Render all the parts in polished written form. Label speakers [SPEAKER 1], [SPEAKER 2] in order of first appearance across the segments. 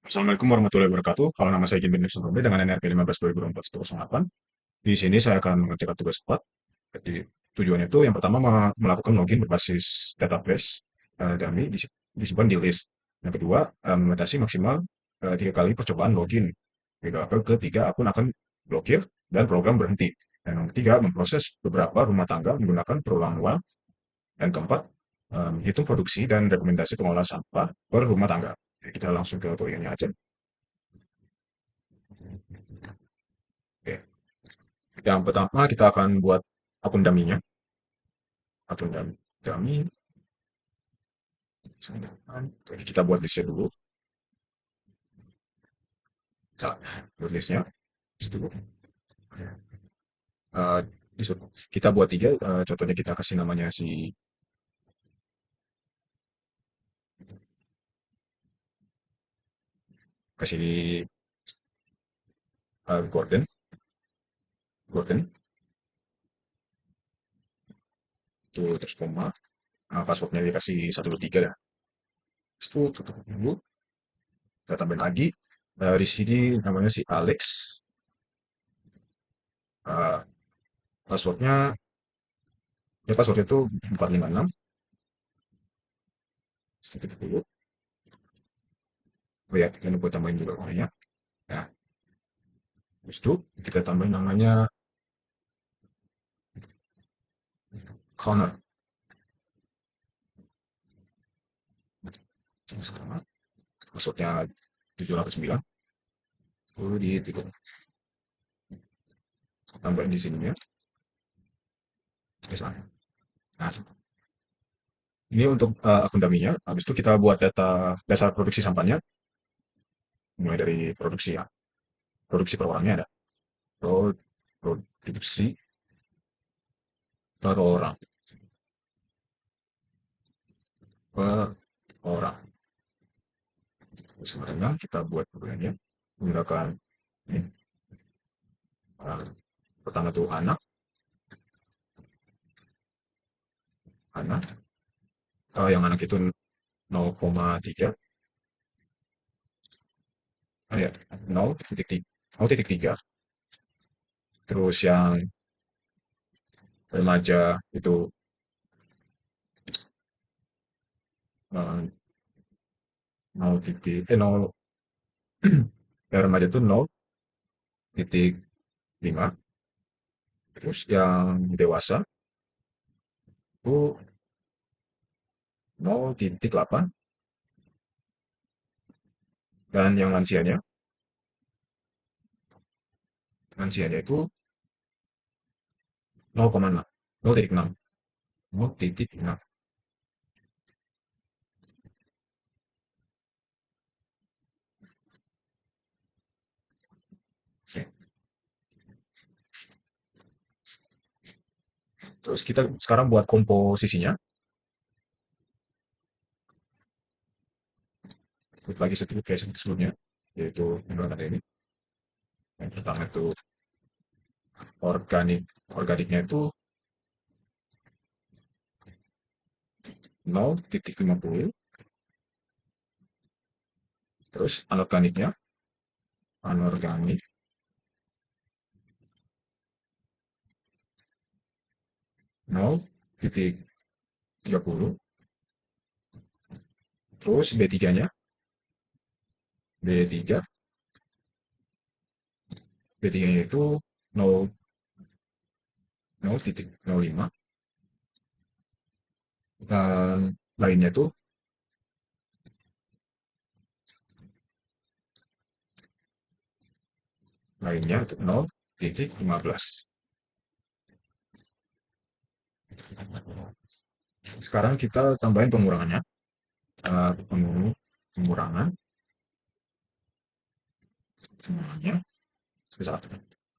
[SPEAKER 1] Assalamualaikum warahmatullahi wabarakatuh. Kalau nama saya Jim Bin Nusantara dengan NRP 15 2024 Di sini saya akan mengerjakan tugas 4. Jadi tujuannya itu yang pertama melakukan login berbasis database dummy disimpan di list. Yang kedua, membatasi maksimal 3 kali percobaan login. Ketiga, akun akan blokir dan program berhenti. Dan yang ketiga, memproses beberapa rumah tangga menggunakan perulangan ulang. Dan keempat, hitung produksi dan rekomendasi pengolahan sampah per rumah tangga. Jadi kita langsung ke tutorialnya aja. Oke. Yang pertama kita akan buat akun dummy-nya. Akun dummy. Kita buat listnya dulu. Buat listnya. Dulu. Eh, kita buat tiga. Contohnya kita kasih namanya si kasih Gordon. Gordon. Itu terus koma. Passwordnya dikasih 123 dah. Itu tutup dulu. Kita tambahin lagi. Di sini namanya si Alex. Eh, passwordnya passwordnya itu 456. Seperti itu dulu. Oh ya, jangan lupa tambahin juga namanya. Nah, habis itu kita tambahin namanya Connor. Sama. Masuknya 709. Lalu di titik tambahin di sini ya. Misalnya. Nah, ini untuk akun dummy-nya. Habis itu kita buat data dasar produksi sampahnya. Mulai dari produksi ya. Produksi per orangnya ada. Produksi per orang. Per orang. Sebenarnya kita buat programnya menggunakan ini. Uh, pertama tuh anak. Anak. Yang anak itu 0,3. Ya, 0,3. Terus yang remaja itu 0 titik 0 yang remaja itu 0,5. Terus yang dewasa itu 0,8. Dan yang lansianya itu 0,6. 0,6. 0,6. Terus kita sekarang buat komposisinya. Lagi seperti kayak sebelumnya, yaitu menggunakan ini. Yang pertama itu organik. Organiknya itu 0,50. Terus anorganiknya, anorganik 0,30. Terus B3-nya, B3, B3-nya itu 0,05. Dan lainnya tuh lainnya itu 0,15. Sekarang kita tambahin pengurangannya. Pengurangan pengurangannya besar.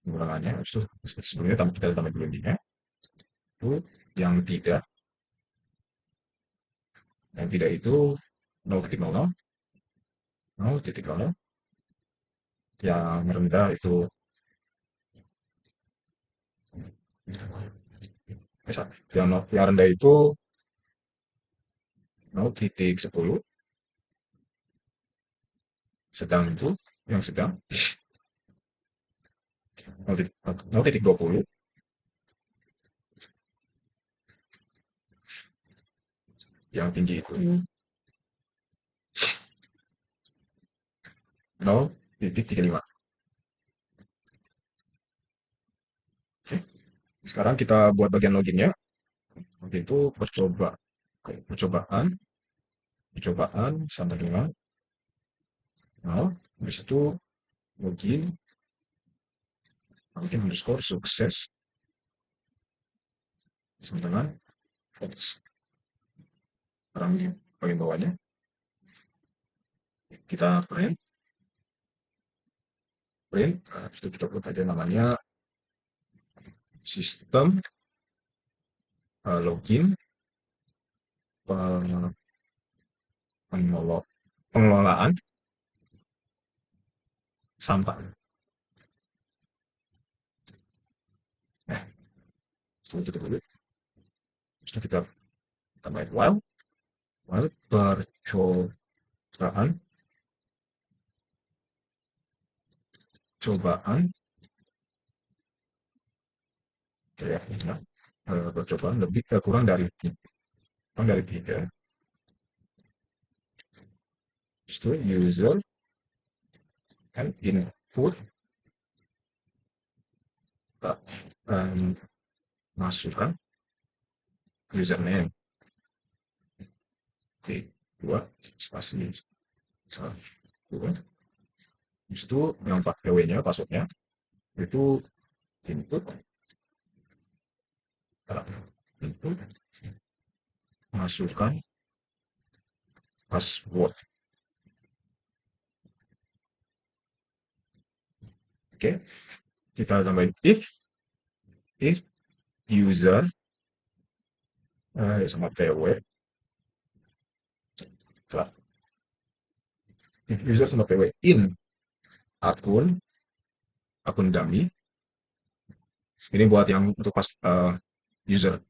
[SPEAKER 1] Pengurangannya itu sebelumnya kita tambahin dulu intinya. Itu yang tidak itu 0,00. 0,00. Yang rendah itu yang rendah itu 0,10. sedang itu yang sedang 0,20 yang tinggi itu 0,35. Oke, sekarang kita buat bagian loginnya. Login itu percobaan, percobaan sama dengan 0. Habis itu login, login underscore sukses sama dengan false. Sekarang bagian bawahnya kita print, habis itu kita buat aja namanya sistem login pengelolaan sampah. Nah, setelah itu dulu. Setelah kita tambahin while percobaan, cobaan, ya, percobaan lebih kurang dari 3. Itu user and input, um, masukkan username dua spasi 1. Habis itu yang pakai W-nya, passwordnya itu input, input masukkan password. Oke, kita tambahin if user sama PW, if user sama PW in akun dummy. Ini buat yang untuk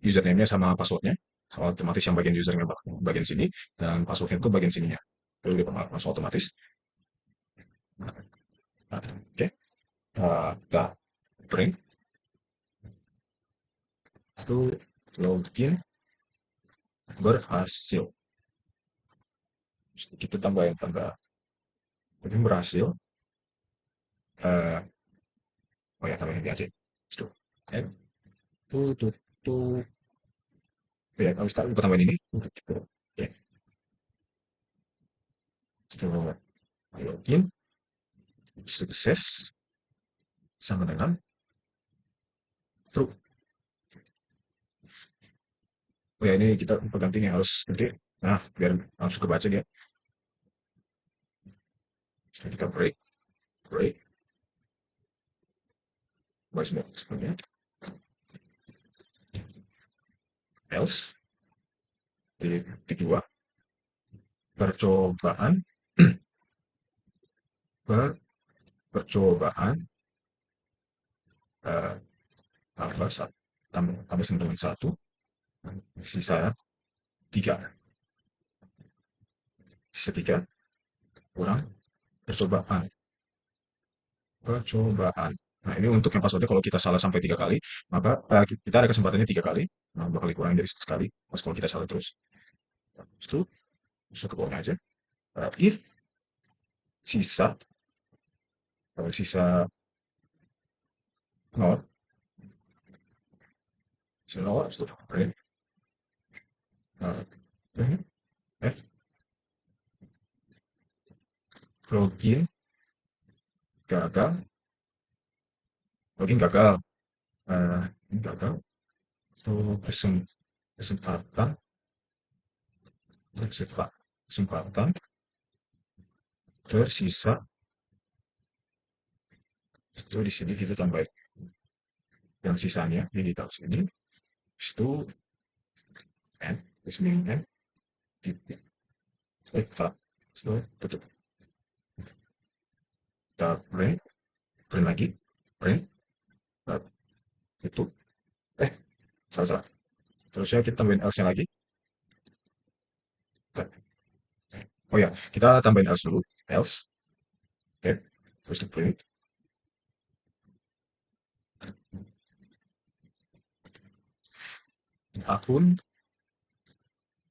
[SPEAKER 1] username-nya sama passwordnya. Otomatis yang bagian usernya bagian sini dan passwordnya itu bagian sininya. Itu langsung otomatis. Oke, kita print itu login berhasil. Kita tambahin tanda login berhasil. Oh ya, tambahin ini aja. Tuh. Ya, habis kita tambahin ini. Ya, kita login sukses sama dengan true. Oh ya, ini kita ganti nih harus gede. Nah, biar langsung kebaca dia. Setelah kita break, voice mode sebenarnya. Else di titik 2 percobaan percobaan eh, tambah tambah sama dengan 1 sisa 3 kurang percobaan. Nah, ini untuk yang passwordnya kalau kita salah sampai 3 kali, maka kita ada kesempatannya 3 kali. Nah, bakal dikurangi dari sekali. Pas kalau kita salah terus. Itu masuk ke bawahnya aja. If sisa sisa 0, sisa 0, itu print. Eh, login gagal, login gagal, gagal. Itu kesempatan, kesempatan tersisa. Itu di sini kita tambah yang sisanya jadi tahu sini. Itu n, resmi n, titik. Salah. Itu tutup. Kita print lagi, print, itu, salah. Terusnya kita tambahin else-nya lagi. Oh ya, kita tambahin else dulu, else Oke, terus di print akun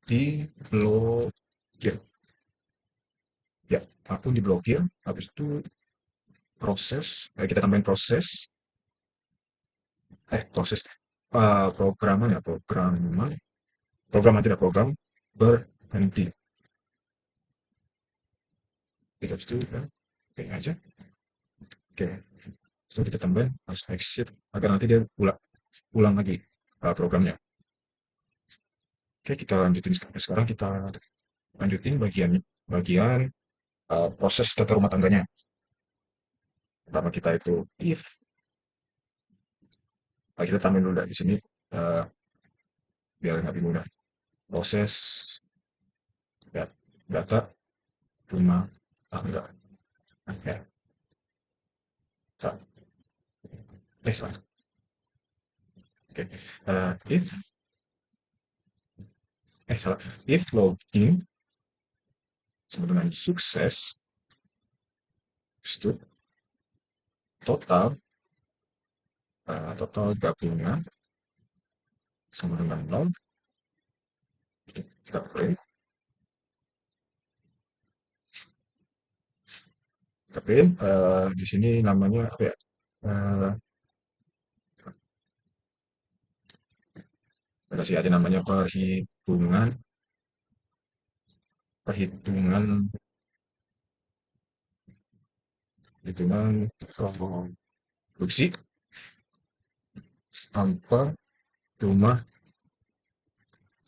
[SPEAKER 1] diblokir. Ya, akun diblokir. Habis itu kita tambahin proses programan ya, programan tidak program berhenti. Kita habis itu ya, oke aja. Oke, setelah kita tambahin harus exit agar nanti dia ulang lagi programnya. Oke, kita lanjutin sekarang kita lanjutin bagian bagian proses tata rumah tangganya. Pertama kita itu if, kita tambahin dulu dari sini eh, biar nggak bingung dah. Proses data rumah tangga. Ya, salah. Salah. Oke, salah. If login sama dengan sukses, itu total total gabungan sama dengan 0. Kita print, di sini namanya apa ya? Eh, Kasih aja namanya perhitungan perhitungan perhitungan produksi tanpa rumah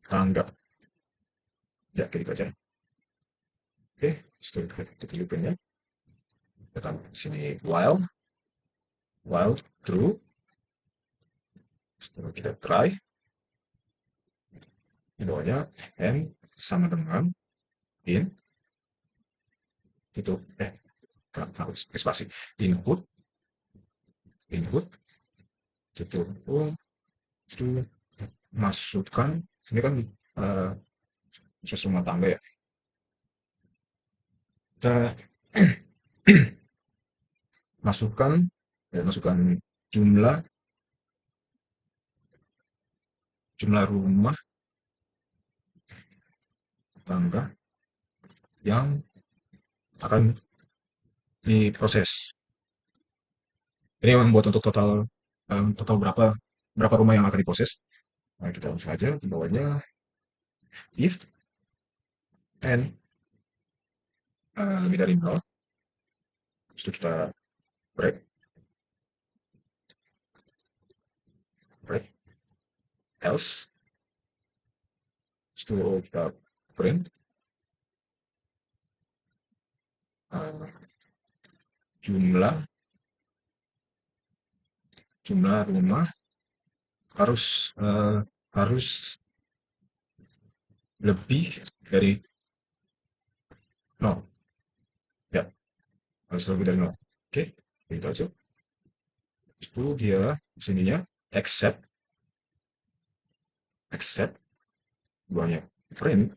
[SPEAKER 1] tangga. Ya, kayak gitu aja. Oke, setelah kita hidupin ya. Kita sini while true. Setelah kita try, di bawahnya n sama dengan in itu harus spasi input itu itu masukkan ini kan uh, proses rumah tangga ya. Kita masukkan jumlah rumah tangga yang akan diproses. Ini yang membuat untuk total berapa rumah yang akan diproses. Nah, kita langsung aja di bawahnya if n lebih dari 0. Itu kita break else. Itu kita print jumlah rumah harus lebih dari 0. Ya, harus lebih dari 0. Oke, gitu aja. Itu dia sininya accept banyak print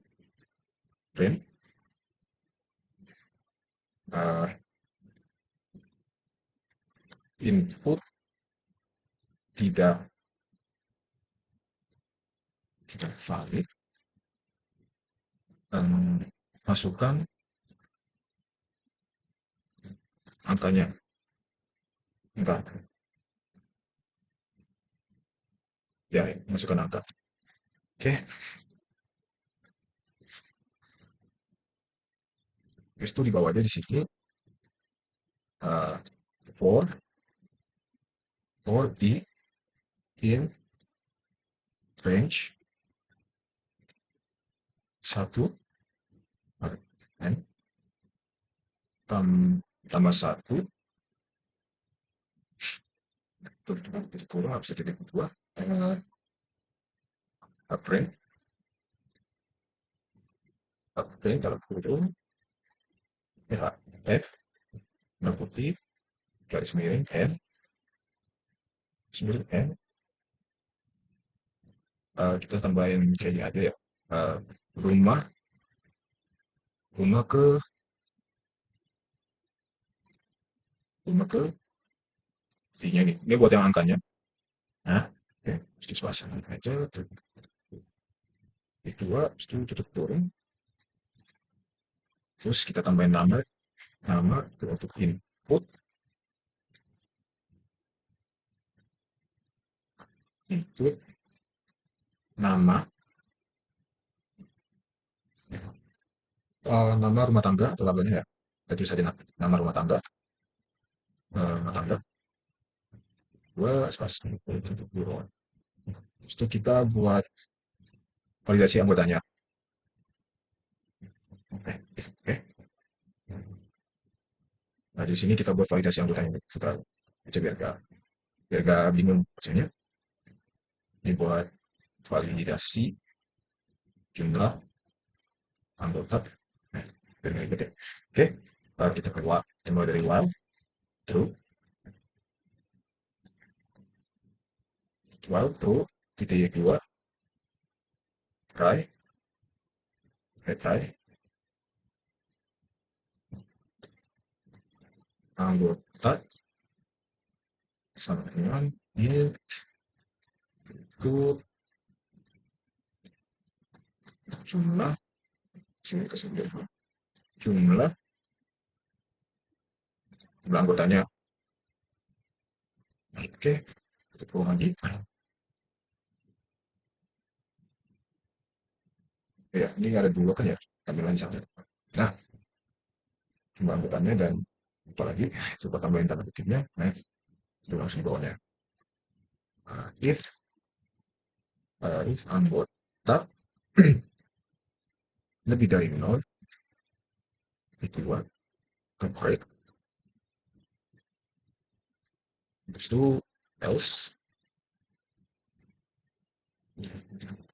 [SPEAKER 1] uh, input tidak valid dan masukkan angkanya enggak ya, masukkan angka. Oke, itu di bawahnya di sini uh, for the in range 1 n tambah 1 titik kurang bisa titik 2 print dalam kurung ya f putih garis miring n kita tambahin kayaknya aja ya rumah ke 5 ke I-nya ini. Ini buat yang angkanya. Nah, oke, mesti pasang aja. I2, itu tutup kurung. Terus kita tambahin nama untuk input, input, nama, nama rumah tangga atau labelnya ya. Itu saja nama rumah tangga, rumah tangga. Dua spasi untuk buruan. Terus itu kita buat validasi anggotanya. Oke, oke. Nah, di sini kita buat validasi anggotanya. Kita baca biar gak bingung bacanya. Ini buat validasi jumlah anggota. Nah, biar nggak ribet ya. Oke, kita keluar. Mulai dari while, true, titik yang kedua, try, retry, anggota sama dengan int itu jumlah, sini ke sini jumlah anggotanya. Oke, kita pulang lagi. Ya, ini ada dua kan ya, tampilan sama. Nah, jumlah anggotanya dan apa lagi? Coba tambahin tanda kutipnya. Nah, itu langsung di bawahnya. Nah, if anggota lebih dari 0, itu buat ke break. Terus itu else,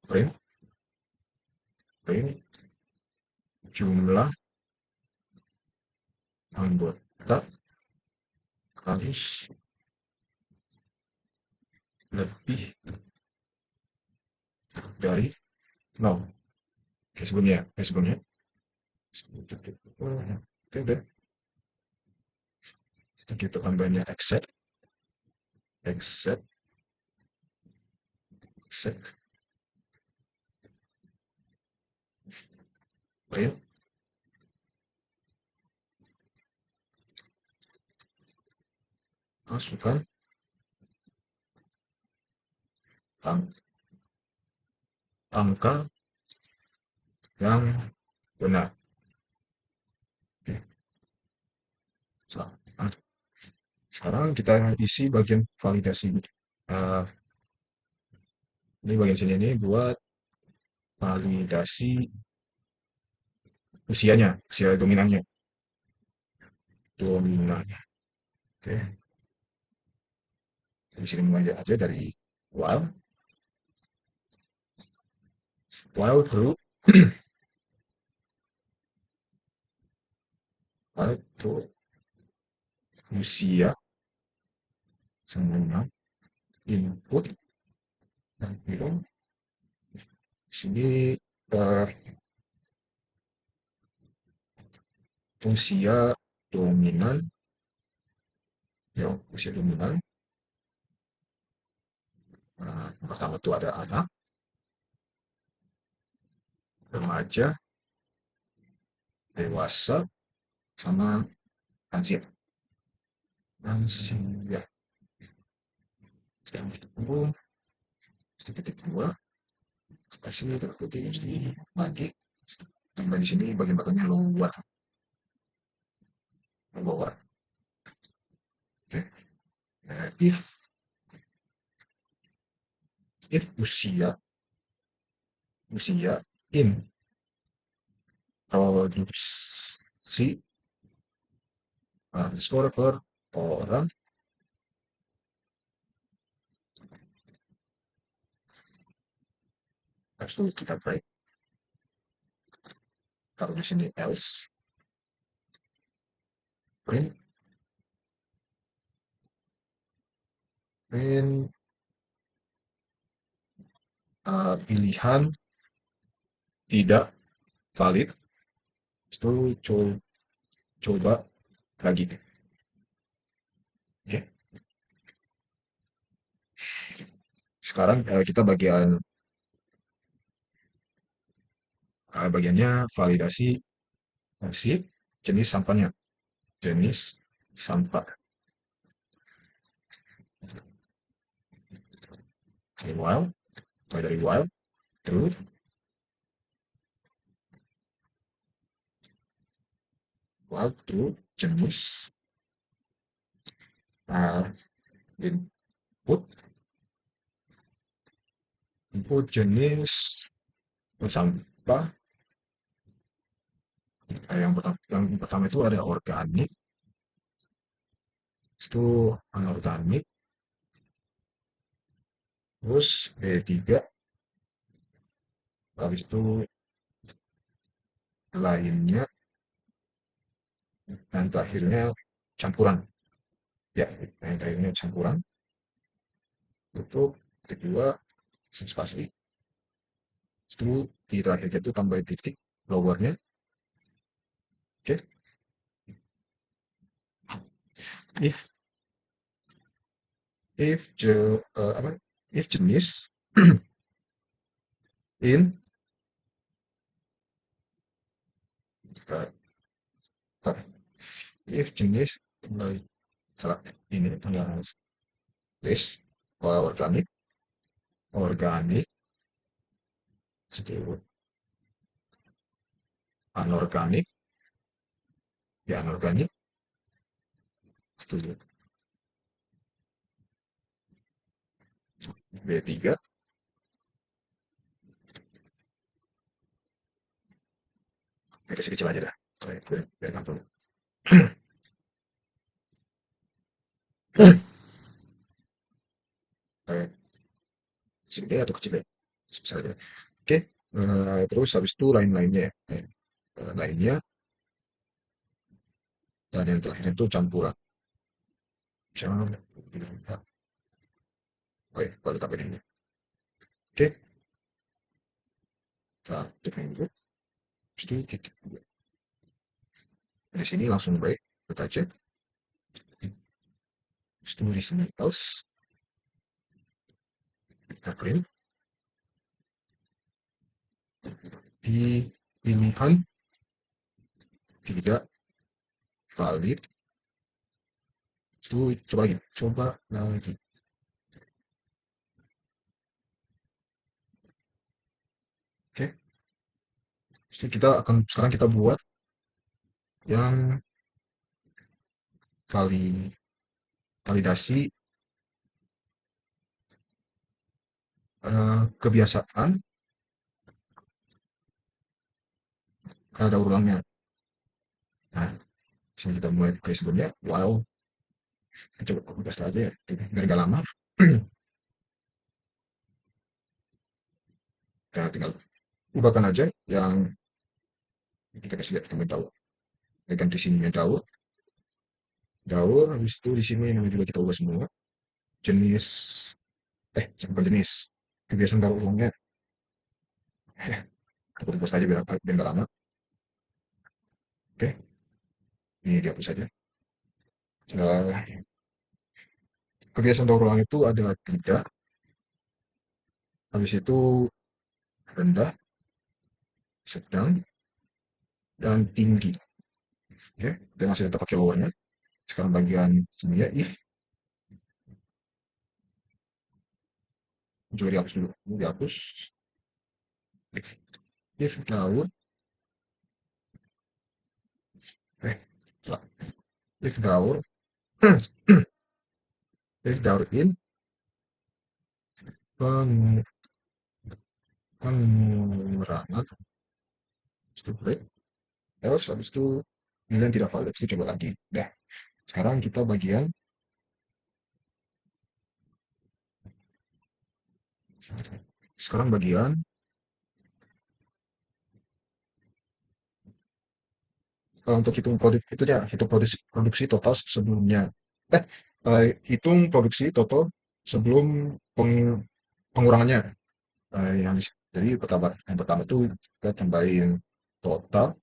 [SPEAKER 1] print, jumlah anggota harus lebih dari 0. Kayak sebelumnya, oke deh. Kita tambahnya accept, accept, accept, print, masukkan angka yang benar. Oke. Nah, sekarang kita isi bagian validasi. Eh, ini bagian sini ini buat validasi usianya, usia dominannya. Dominannya. Oke. Di sini mulai aja dari while, true, while true, usia semua input dan belum. Di sini eh, usia dominan, ya usia dominan. Pertama itu ada anak, remaja, dewasa, sama lansia. Lansia. Sedang ditunggu sedikit dua, kasih terputih sedikit lagi. Tambah di sini bagian belakangnya lower, lower. Oke. If usia in produksi underscore per orang, habis itu kita break. Taruh di sini else, print, pilihan tidak valid. Itu coba lagi. Oke. Sekarang kita bagiannya validasi si jenis sampahnya. Jenis sampah. Dari while, mulai dari while, true, while true, jenis uh, input, input jenis sampah. Yang pertama itu ada organik, itu anorganik, terus B3, habis itu lainnya, dan terakhirnya campuran. Ya, yang terakhirnya campuran, tutup, titik dua, spasi, itu di terakhirnya itu tambah titik lowernya. Oke. if if jenis in uh, if jenis salah ini tanda list organik, organik, itu anorganik, ya anorganik, itu B3, kecil-kecil aja dah, biar gampang. Kayak kecil D atau kecil D, sebesar aja. Oke, terus habis itu lain-lainnya ya. Lainnya, dan yang terakhir itu campuran. Misalnya, oh ya, baru tambahin ini. Oke, nah, titik dulu, habis itu titik dua. Di sini langsung break, kita cek. Habis itu di sini else, kita print. Di pilihan tidak valid, itu coba lagi. Oke, jadi sekarang kita buat yang validasi kebiasaan daur ulangnya. Nah, sini kita mulai pakai sebelumnya while, coba copy paste aja ya biar nggak lama. Kita tinggal ubahkan aja yang kita kasih lihat teman tahu. Kita ganti sininya daur, daur, habis itu di sini ini juga kita ubah semua jenis, bukan jenis, kebiasaan daur ulangnya. Kita copy paste aja biar nggak lama. Oke, ini dihapus saja. Kebiasaan daur ulang itu ada 3, habis itu rendah, sedang, dan tinggi. Oke, dan masih tetap pakai lowernya. Sekarang bagian sini ya, if, juga dihapus dulu. Ini dihapus. If daur, salah. If daur, if daur in, peng- pengurangan, itu break, else, habis itu nilai tidak valid, itu coba lagi. Dah, sekarang kita bagian untuk hitung produk itu ya, hitung produksi total sebelumnya. Eh, hitung produksi total sebelum pengurangannya. Jadi yang pertama itu kita tambahin total,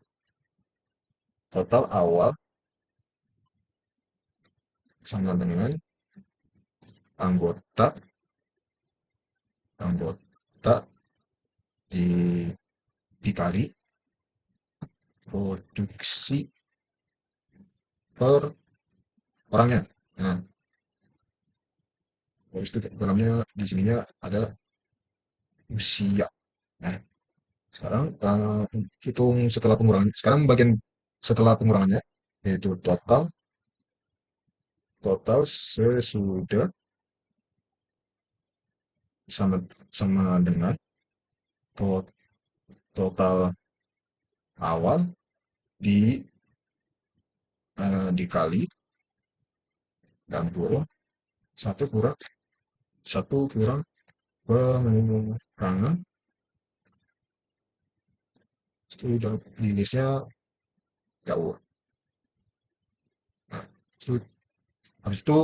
[SPEAKER 1] total awal, sama dengan anggota anggota di dikali produksi per orangnya. Nah, habis itu dalamnya di sininya ada usia. Nah, sekarang hitung setelah pengurangannya. Sekarang bagian setelah pengurangannya yaitu total total sesudah sama sama dengan to- total awal di dikali dan kurang satu kurang satu kurang pengurangan itu di listnya jauh. Nah, itu habis itu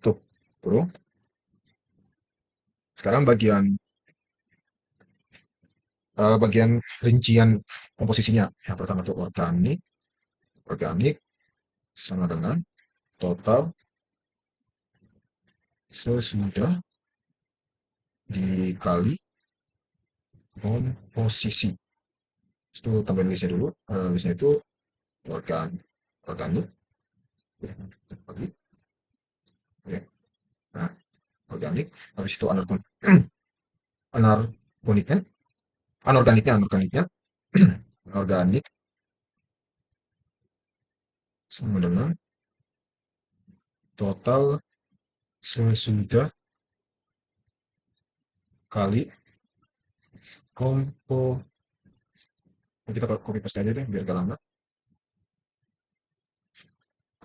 [SPEAKER 1] tuh bro. Sekarang bagian rincian komposisinya. Yang pertama itu organik. Organik sama dengan total sesudah dikali komposisi. Itu tambahin listnya dulu. Listnya itu organ organik bagi ya. Nah, organik habis itu anorganiknya anorganiknya organik sama dengan total sesudah kali kompo kita copy paste aja deh biar gak lama.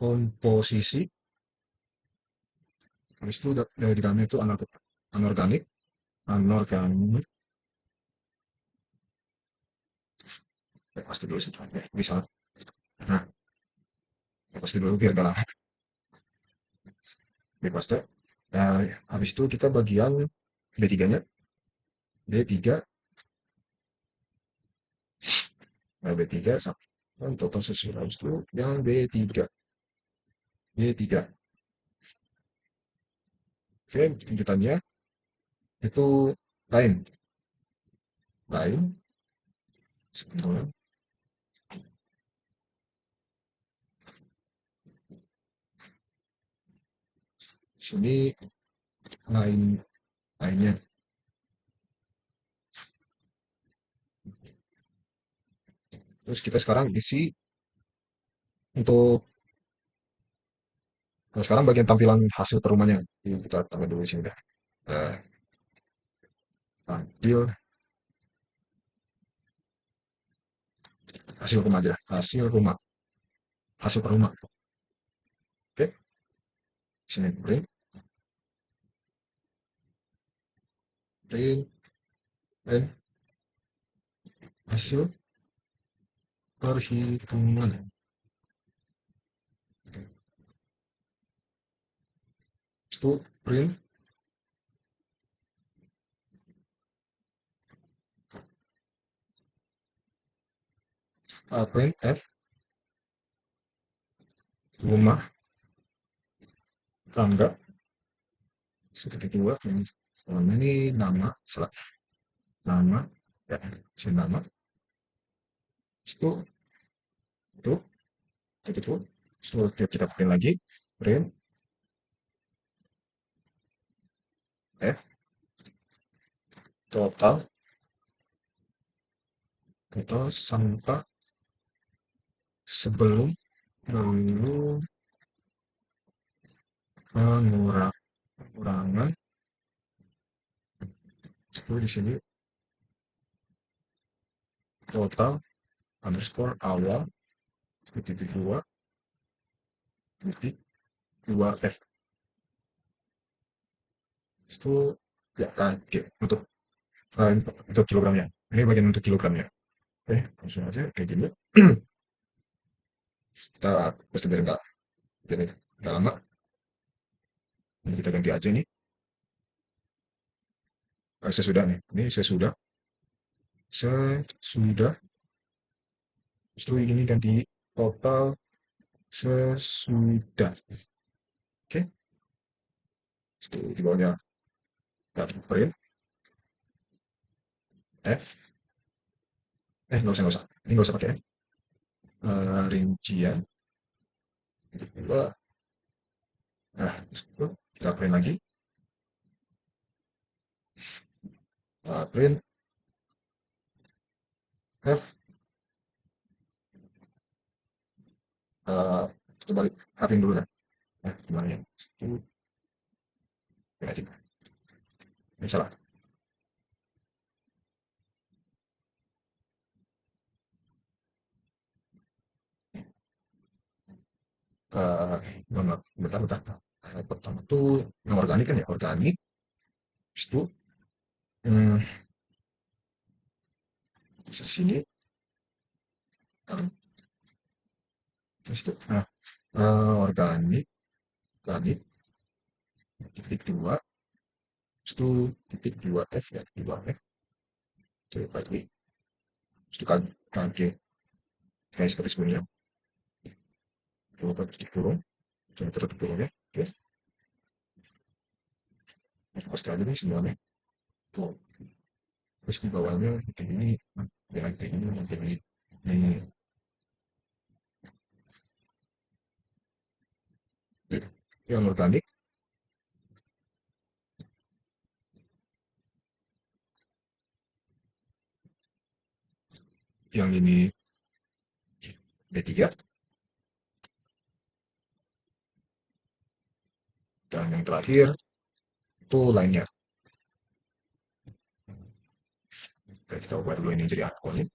[SPEAKER 1] Komposisi habis itu di dalamnya itu anorganik anorganik paste dulu sih bisa. Nah, paste dulu biar gak lama di paste. Habis itu kita bagian B3-nya B3 B3 sama total sesudah habis itu yang B3 oke lanjutannya itu lain lain semua sini lainnya terus kita sekarang isi untuk sekarang bagian tampilan hasil per rumahnya. Ini kita tambah dulu di sini dah. Eh, tampil hasil rumah aja. Hasil per rumah. Oke, sini print hasil perhitungan. Itu print f rumah tangga seperti dua ini nama salah nama ya si nama itu itu itu setelah kita print lagi print f total sampah sebelum belum pengurangan itu di sini total underscore awal titik dua titik dua f itu ya oke untuk kilogramnya ini bagian untuk kilogramnya oke langsung aja kayak gini kita pasti biar enggak jadi nggak lama ini kita ganti aja nih sesudah nih ini sesudah itu ini ganti total sesudah. Oke, di bawahnya print F, nggak usah, ini nggak usah pakai F. Rincian dua, nah itu kita print lagi, print F, uh, kita balik rapin dulu ya. Gimana ya? Satu, ya, aja. Ini salah. Eh, bentar, bentar. Pertama tuh yang organik kan ya, organik. Habis itu, hmm, sini, terus itu, nah, organik, organik, titik dua, terus itu titik dua F ya, dua F, itu lagi, terus itu KG, kayak seperti sebelumnya, coba titik kurung, jangan tertutup kurungnya, oke, pasti aja nih semuanya, tuh, terus di bawahnya kayak gini, yang kayak gini, yang kayak gini, ini, yang organik, yang ini B3, dan yang terakhir itu lainnya. Oke, kita ubah dulu ini jadi akun.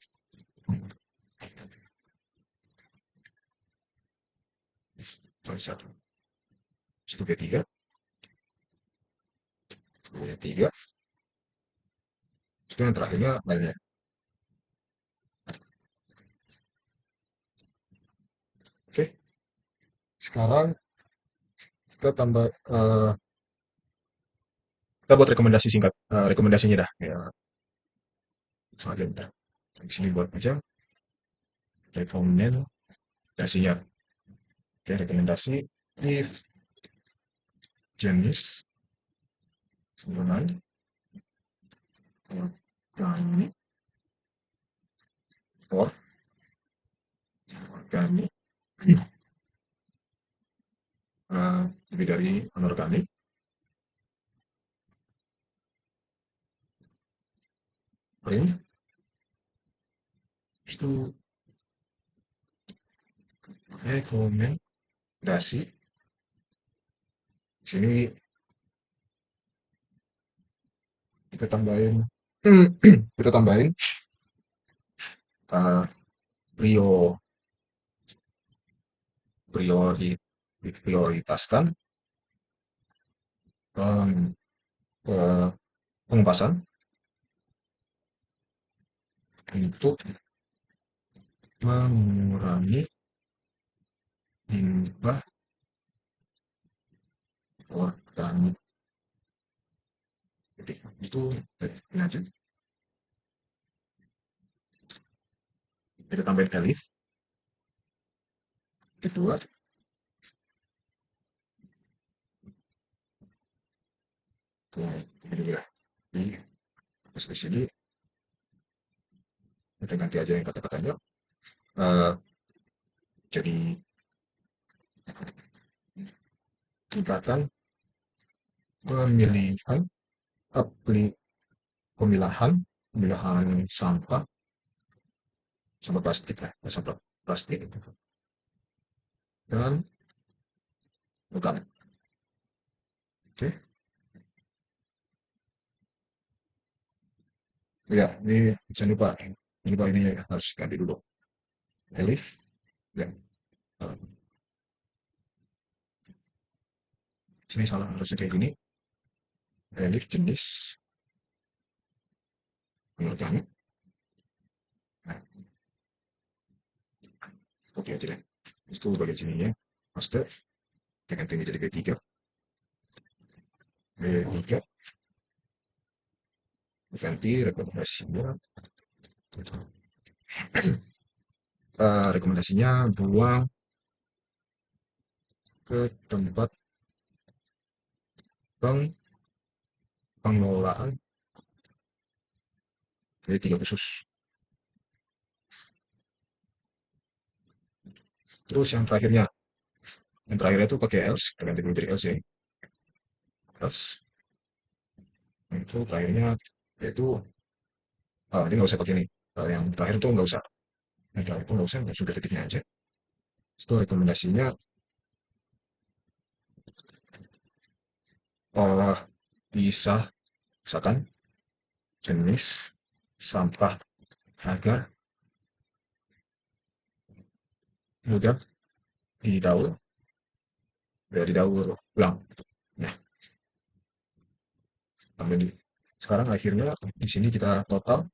[SPEAKER 1] Sorry, satu. Itu B3, B3, itu yang terakhirnya lainnya. Oke, sekarang kita tambah, kita buat rekomendasi singkat, rekomendasinya dah. Ya, langsung aja bentar. Di sini buat aja rekomendasinya. Oke, rekomendasi ini jenis sayuran organik, organik, lebih dari anorganik, print, itu rekomendasi. Sini kita tambahin, kita tambahin uh, prio, priori, prioritaskan um, pengepasan untuk mengurangi limbah organik. Jadi, itu ini aja. Kita tambahin elif. Kedua, ini dulu ya. Di di sini kita ganti aja yang kata-katanya. Uh, jadi tingkatan pemilihan apli, pemilahan pemilahan sampah, sampah plastik ya, sampah plastik dan bukan. Oke, ya ini jangan lupa, ini pak ini harus ganti dulu. Elif, ya. Uh, sini salah harusnya kayak gini. Elif jenis anorganik. Nah, oke aja deh. Itu bagian sininya. Master, kita ganti ini jadi B3. B3, ganti rekomendasinya. Rekomendasinya buang ke tempat peng- pengelolaan tiga khusus. Terus yang terakhirnya itu pakai else, kita ganti dulu dari else ya. Else, itu terakhirnya yaitu ini nggak usah pakai ini. Yang terakhir itu nggak usah. Yang terakhir itu nggak usah, langsung ke titiknya aja. Itu rekomendasinya eh bisa misalkan jenis sampah agar mudah didaur didaur ulang. Nah, sampai di sekarang akhirnya di sini kita total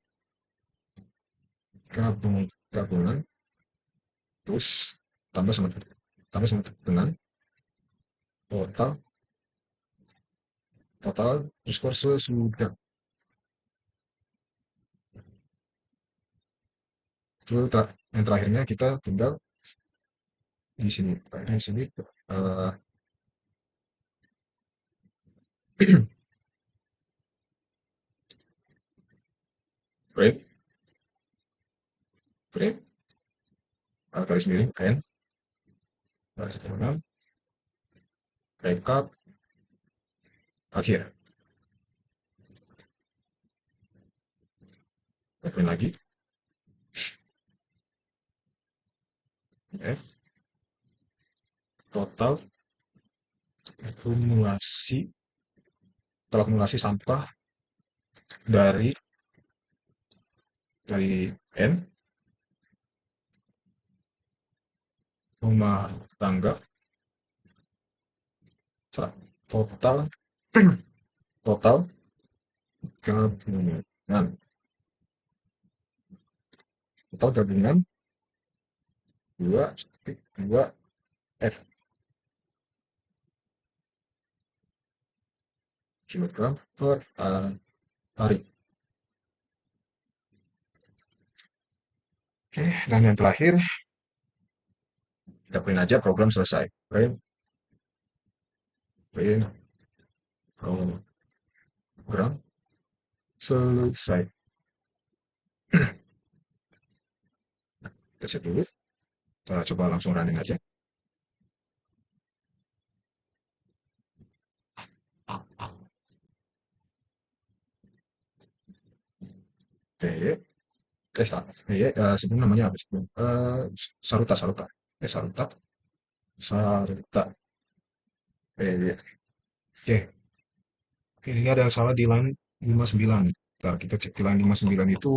[SPEAKER 1] gabungan terus tambah sama dengan total total skor sesudah itu yang terakhirnya kita tinggal di sini terakhirnya di sini eh print print garis miring n garis miring rekap akhir print lagi f total akumulasi total akumulasi sampah dari n rumah tangga total total gabungan total gabungan 2,2 F kilogram per hari. Oke, dan yang terakhir kita print aja program selesai. Print program selesai. Kita save dulu. Kita coba langsung running aja. Oke, sebelum namanya apa sebelum Saruta Saruta Saruta Saruta oke. Oke, ini ada yang salah di line 59. Ntar kita cek di line 59 itu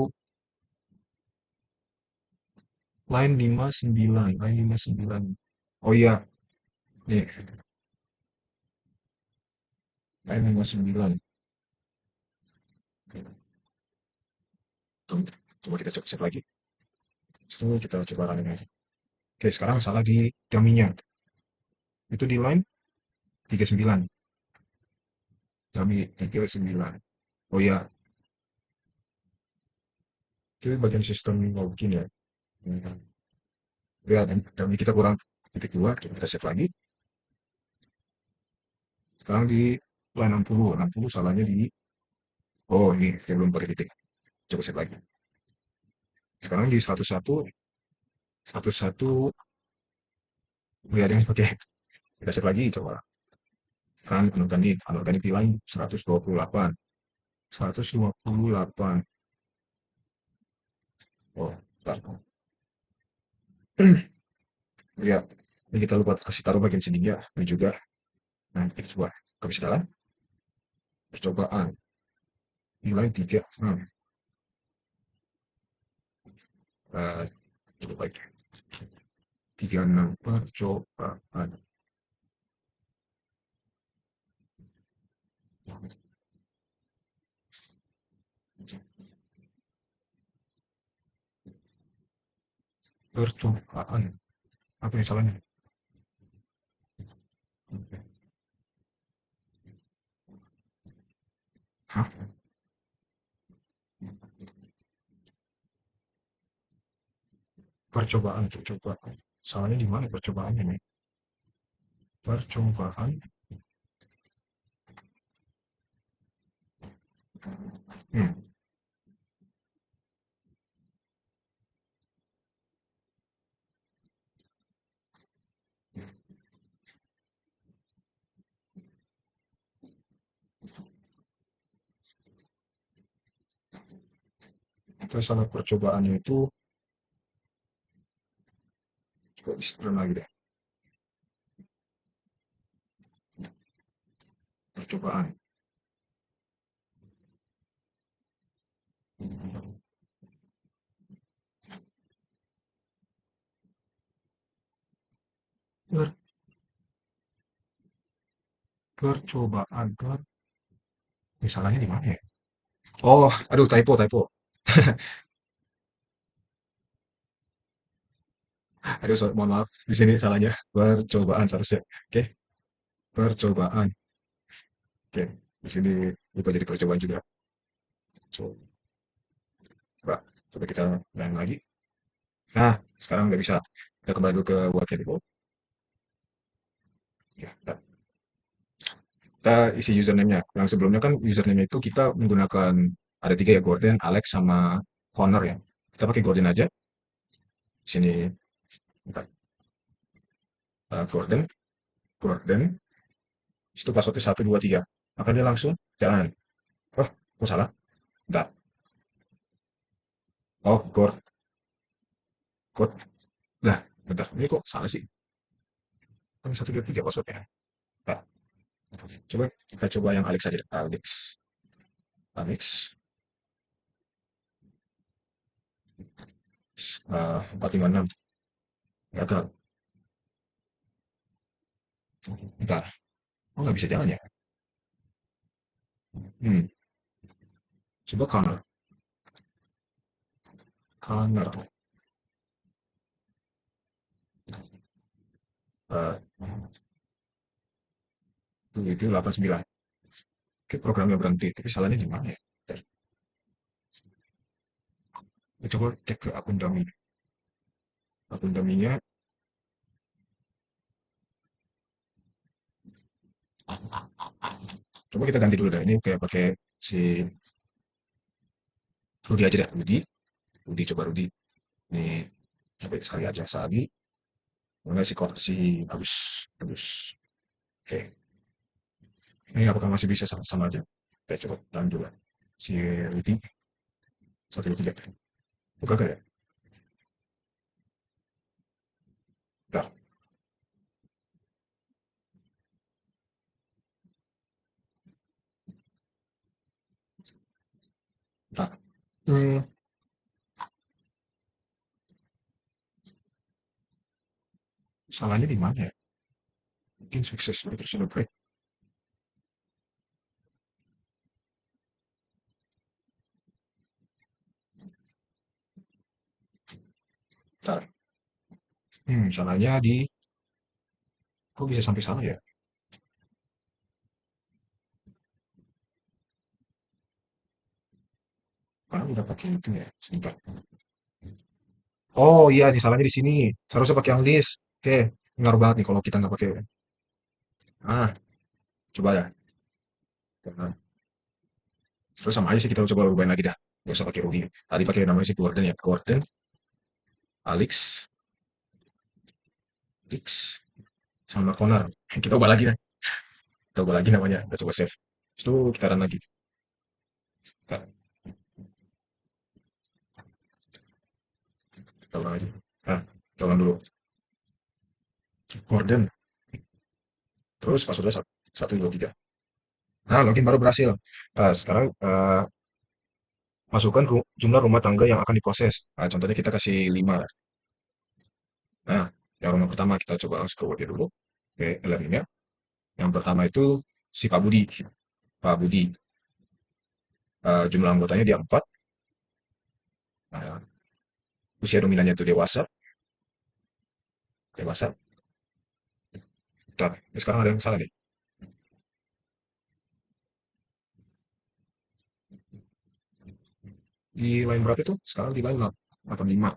[SPEAKER 1] line 59 line 59. Oh iya, nih line 59. Coba kita cek lagi. Setelah kita coba running aja. Oke, sekarang salah di dummy-nya. Itu di line 39. Dummy 39. Oh iya, itu bagian sistem login ya. Hmm. Ya, dummy kita kurang titik 2. Coba kita save lagi. Sekarang di line 60. 60 salahnya di oh ini dia belum pakai titik. Coba save lagi. Sekarang di 101 101 ya ada yang pakai. Kita save lagi coba. Kan anorganik di line 128. 128. Oh, bentar. Ya, ini kita lupa kasih taruh bagian sininya ini juga. Nah, kita coba kebiasaan percobaan nilai 3. Eh, coba lagi 36 percobaan percobaan apa yang salahnya. Hah? Percobaan salahnya di mana percobaannya nih. Percobaan. Hmm, Kita salah percobaannya itu, coba disebutin lagi deh. Percobaan. Per- Percobaan. Misalnya di mana ya? Oh, aduh, typo, typo. Aduh, mohon maaf. Di sini salahnya. Percobaan seharusnya. Oke, percobaan. Oke, di sini lupa jadi percobaan juga. Coba, coba kita ulang lagi. Nah, sekarang nggak bisa. Kita kembali dulu ke word table. Ya, kita isi username-nya. Yang sebelumnya kan username itu kita menggunakan ada tiga ya, Gordon, Alex, sama Connor ya. Kita pakai Gordon aja. Di sini, bentar. Gordon, Gordon. Itu passwordnya 123. Maka dia langsung jalan. Oh, kok salah? Bentar. Oh, Gord. Lah, bentar. Ini kok salah sih? Kan 123 passwordnya. Bentar. Coba kita coba yang Alex aja. Alex. Alex. 456. Gagal. Bentar. Oh, nggak bisa jalan ya? Hmm. Coba Connor. Connor. 789. Oke, programnya berhenti. Tapi salahnya di mana ya? Bentar. Kita coba cek ke akun dummy. Akun dummy-nya. Coba kita ganti dulu deh. Ini kayak pakai si Rudy aja deh. Rudy. Rudy, coba Rudy. Ini sampai sekali aja. Sagi. Enggak si kok si bagus. Bagus. Oke. Ini apakah masih bisa sama aja? Kita coba dan juga. Si Rudy. 123. Buka gak ya? Bentar. Bentar. Hmm, salahnya di mana ya? Mungkin sukses terus break. Bentar. Salahnya di, kok bisa sampai salah ya? Karena udah pakai itu ya. Sebentar. Oh iya, nih salahnya di sini. Seharusnya pakai yang list. Oke, ngaruh banget nih kalau kita nggak pakai. Ah, coba dah. Nah, terus sama aja sih kita coba ubahin lagi dah. Gak usah pakai Rudy. Tadi pakai namanya si Gordon ya. Gordon, Alex, X, sama Connor. Kita ubah lagi dah. Kita ubah lagi namanya. Kita coba save. Terus itu kita run lagi. Kita, kita ulang aja. Nah, kita ulang dulu. Gordon. Terus passwordnya 123. Nah, login baru berhasil. Nah, sekarang masukkan jumlah rumah tangga yang akan diproses. Nah, contohnya kita kasih 5 lah. Nah, yang rumah pertama kita coba langsung ke wordnya dulu. Oke, elemennya. Yang pertama itu si Pak Budi. Pak Budi. Jumlah anggotanya dia 4. Nah, usia dominannya itu dewasa. Dewasa. Bentar, ini sekarang ada yang salah nih. Di line berapa itu? Sekarang di line 85.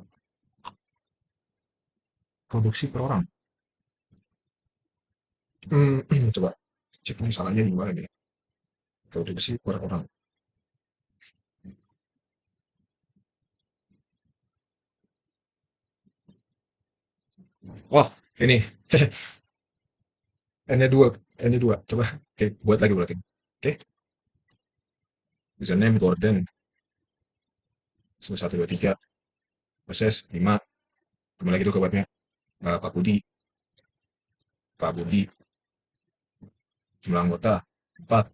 [SPEAKER 1] Produksi per orang. Coba cek ini salahnya di mana nih? Produksi per orang. Oh, ini N-nya dua, N-nya dua. Coba, oke, buat lagi berarti. Oke, username Gordon, satu dua tiga, proses 5. Kembali lagi dulu ke webnya. Pak Budi, Pak Budi, jumlah anggota 4,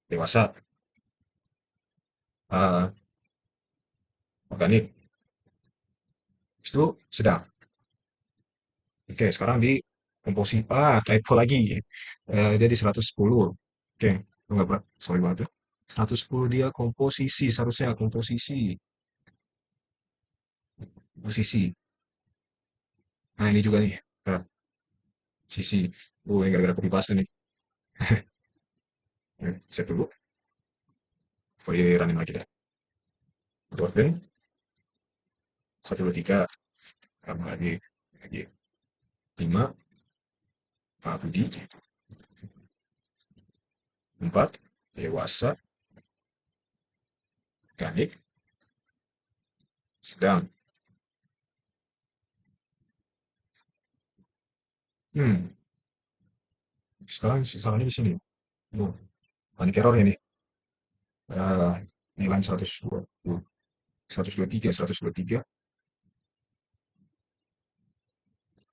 [SPEAKER 1] dewasa, eh, organik, itu sedang. Oke, sekarang di komposisi, typo lagi. Dia di 110. Oke, enggak, sorry banget ya. 110 dia komposisi, seharusnya komposisi. Posisi. Nah, ini juga nih. eh, Sisi. Ini gara-gara copy paste nih. Save dulu. Oh, ini running lagi dah. Gordon, 123. Tambah lagi 5. Pak Budi, 4. Dewasa, organik, sedang. Hmm, sekarang salahnya di sini. Oh, panik error ini. Eh, Nilai 120, 123, 123.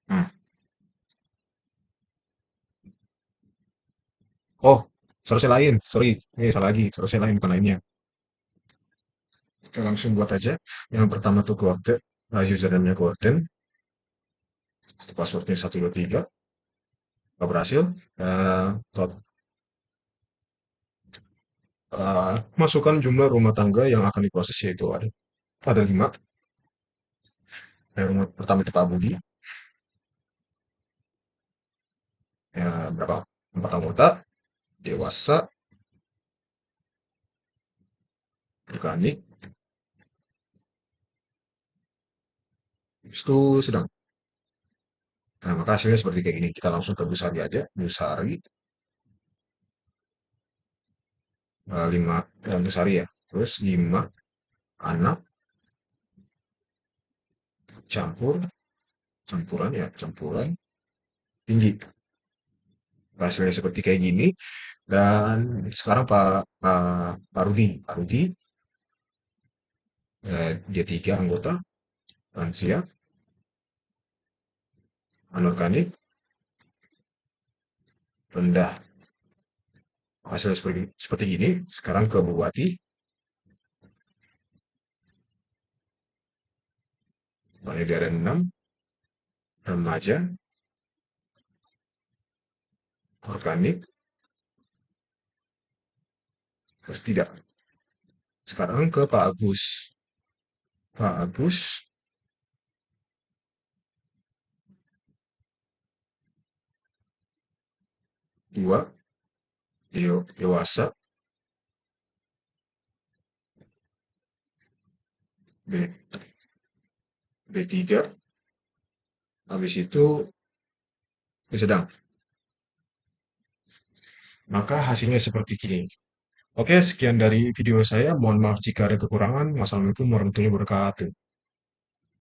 [SPEAKER 1] Nah, oh, seharusnya lain. Sorry, ini salah lagi. Seharusnya lain, bukan lainnya. Kita langsung buat aja. Yang pertama tuh Gordon, username-nya Gordon, passwordnya 123. Nggak berhasil. Eh, Masukkan jumlah rumah tangga yang akan diproses, yaitu ada 5. Yang rumah pertama itu Pak Budi, ya, berapa? 4 anggota, dewasa, organik, itu sedang. Nah, maka hasilnya seperti kayak gini. Kita langsung ke Busari aja. Busari, 5, Busari ya. Terus 5 anak, campur, campuran ya, campuran, tinggi. Hasilnya seperti kayak gini. Dan sekarang Pak Rudi. Pak Rudi, dia 3 anggota, lansia, anorganik, rendah. Hasilnya seperti gini. Sekarang ke Bupati. Paling ada 6, remaja, organik, terus tidak. Sekarang ke Pak Agus. Pak Agus, 2, dewasa, B, B3, habis itu sedang. Maka hasilnya seperti ini. Oke, sekian dari video saya. Mohon maaf jika ada kekurangan. Wassalamualaikum warahmatullahi wabarakatuh.